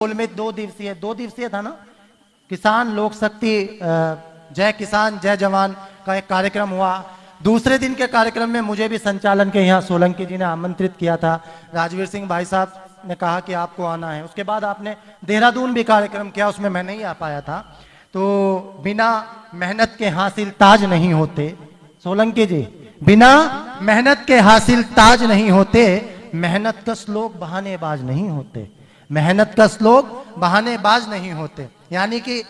में 2 दिवसीय था ना, किसान लोक शक्ति जय किसान जय जवान का एक कार्यक्रम हुआ। दूसरे दिन के कार्यक्रम में मुझे भी संचालन के यहाँ सोलंकी जी ने आमंत्रित किया था। राजवीर सिंह भाई साहब ने कहा कि आपको आना है। उसके बाद आपने देहरादून भी कार्यक्रम किया, उसमें मैं नहीं आ पाया था। तो बिना मेहनत के हासिल ताज नहीं होते सोलंकी जी, बिना मेहनत के हासिल ताज नहीं होते, मेहनत कश लोग बहानेबाज नहीं होते, मेहनत कश लोग बहानेबाज नहीं होते। यानी कि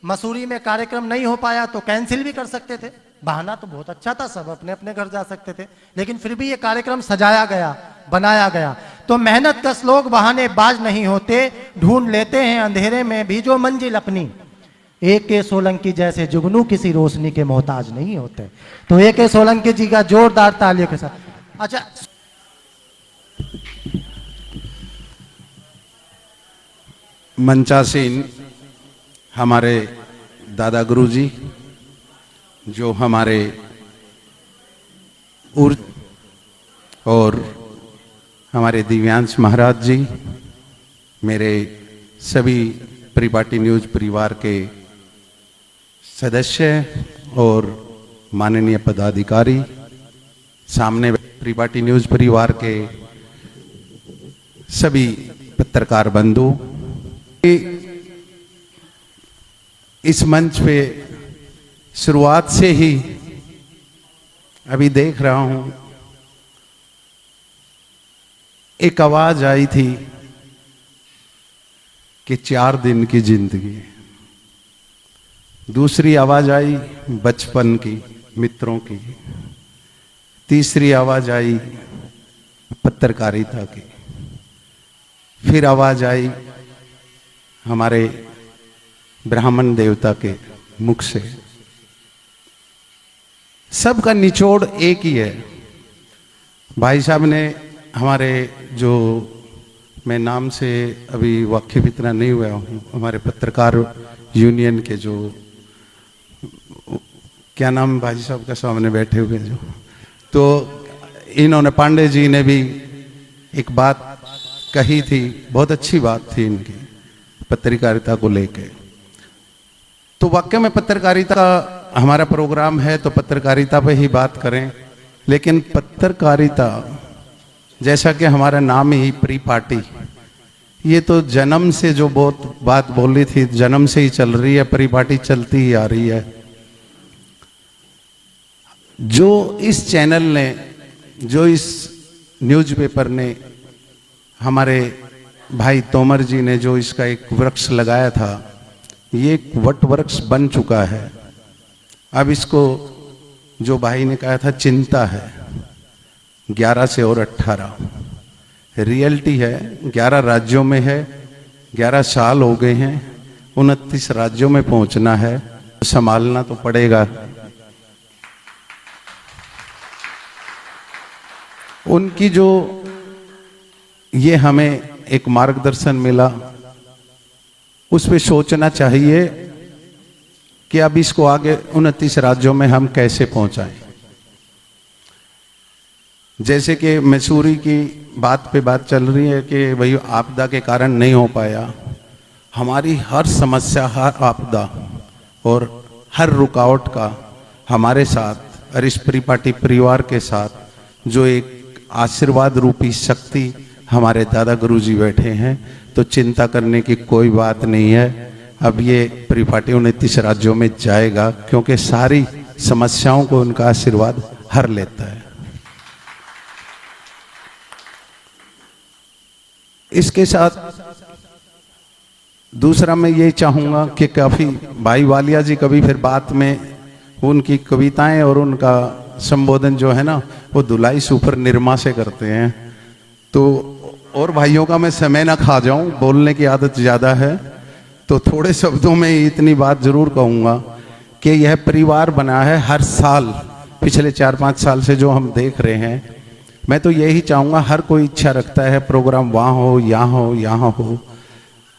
मसूरी में कार्यक्रम नहीं हो पाया तो कैंसिल भी कर सकते थे, बहाना तो बहुत अच्छा था, सब अपने अपने घर जा सकते थे, लेकिन फिर भी ये कार्यक्रम सजाया गया, बनाया गया। तो मेहनत कश लोग बहानेबाज नहीं होते, ढूंढ लेते हैं अंधेरे में भी जो मंजिल अपनी। AK सोलंकी जैसे जुगनू किसी रोशनी के मोहताज नहीं होते। तो AK सोलंकी जी का जोरदार तालियों के साथ। अच्छा, मंचासीन हमारे दादा गुरु जी, जो हमारे और हमारे दिव्यांश महाराज जी, मेरे सभी परिपाटी न्यूज परिवार के सदस्य और माननीय पदाधिकारी, सामने परिपाटी न्यूज परिवार के सभी पत्रकार बंधु, इस मंच पे शुरुआत से ही अभी देख रहा हूं, एक आवाज आई थी कि 4 दिन की जिंदगी। दूसरी आवाज आई बचपन की, मित्रों की। तीसरी आवाज आई पत्रकारिता की। फिर आवाज आई हमारे ब्राह्मण देवता के मुख से। सबका निचोड़ एक ही है। भाई साहब ने हमारे, जो मैं नाम से अभी वाकिफ इतना नहीं हुआ हूँ, हमारे पत्रकार यूनियन के जो, क्या नाम भाई साहब का सामने बैठे हुए जो, तो इन्होंने, पांडे जी ने भी एक बात कही थी, बहुत अच्छी बात थी इनकी पत्रकारिता को लेके। तो वाकई में पत्रकारिता का हमारा प्रोग्राम है तो पत्रकारिता पे ही बात करें, लेकिन पत्रकारिता जैसा कि हमारा नाम ही परिपाटी, ये तो जन्म से जो बहुत बात बोली थी, जन्म से ही चल रही है, परिपाटी चलती ही आ रही है। जो इस चैनल ने, जो इस न्यूज़पेपर ने, हमारे भाई तोमर जी ने जो इसका एक वृक्ष लगाया था, ये एक वट वृक्ष बन चुका है। अब इसको, जो भाई ने कहा था चिंता है, 11 से और 18 रियलिटी है। 11 राज्यों में है, 11 साल हो गए हैं, 29 राज्यों में पहुंचना है, संभालना तो पड़ेगा। उनकी जो ये हमें एक मार्गदर्शन मिला, उस पे सोचना चाहिए कि अब इसको आगे 29 राज्यों में हम कैसे पहुंचाएं। जैसे कि मसूरी की बात पे बात चल रही है कि भाई आपदा के कारण नहीं हो पाया। हमारी हर समस्या, हर आपदा और हर रुकावट का हमारे साथ और इस परिपाटी परिवार के साथ जो एक आशीर्वाद रूपी शक्ति हमारे दादा गुरुजी बैठे हैं, तो चिंता करने की कोई बात नहीं है। अब ये परिपाटी 29 राज्यों में जाएगा, क्योंकि सारी समस्याओं को उनका आशीर्वाद हर लेता है। इसके साथ दूसरा मैं ये चाहूंगा कि काफी भाई वालिया जी कभी फिर बात में उनकी कविताएं और उनका संबोधन जो है ना, वो धुलाई सुपर निर्मा से करते हैं। तो और भाइयों का मैं समय ना खा जाऊं, बोलने की आदत ज़्यादा है, तो थोड़े शब्दों में इतनी बात जरूर कहूँगा कि यह परिवार बना है हर साल, पिछले 4-5 साल से जो हम देख रहे हैं। मैं तो यही चाहूँगा, हर कोई इच्छा रखता है प्रोग्राम वहाँ हो, यहाँ हो, यहाँ हो,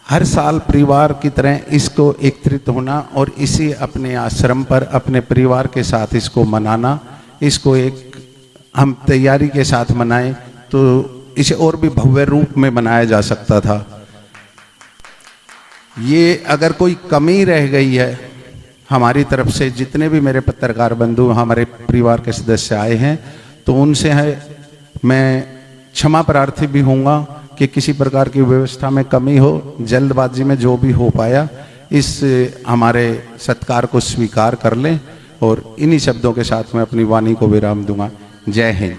हर साल परिवार की तरह इसको एकत्रित होना और इसी अपने आश्रम पर अपने परिवार के साथ इसको मनाना, इसको एक हम तैयारी के साथ मनाएं तो इसे और भी भव्य रूप में मनाया जा सकता था। ये अगर कोई कमी रह गई है हमारी तरफ से, जितने भी मेरे पत्रकार बंधु हमारे परिवार के सदस्य आए हैं, तो उनसे है मैं क्षमा प्रार्थी भी होऊंगा कि किसी प्रकार की व्यवस्था में कमी हो, जल्दबाजी में जो भी हो पाया इस हमारे सत्कार को स्वीकार कर लें। और इन्हीं शब्दों के साथ मैं अपनी वाणी को विराम दूंगा। जय हिंद।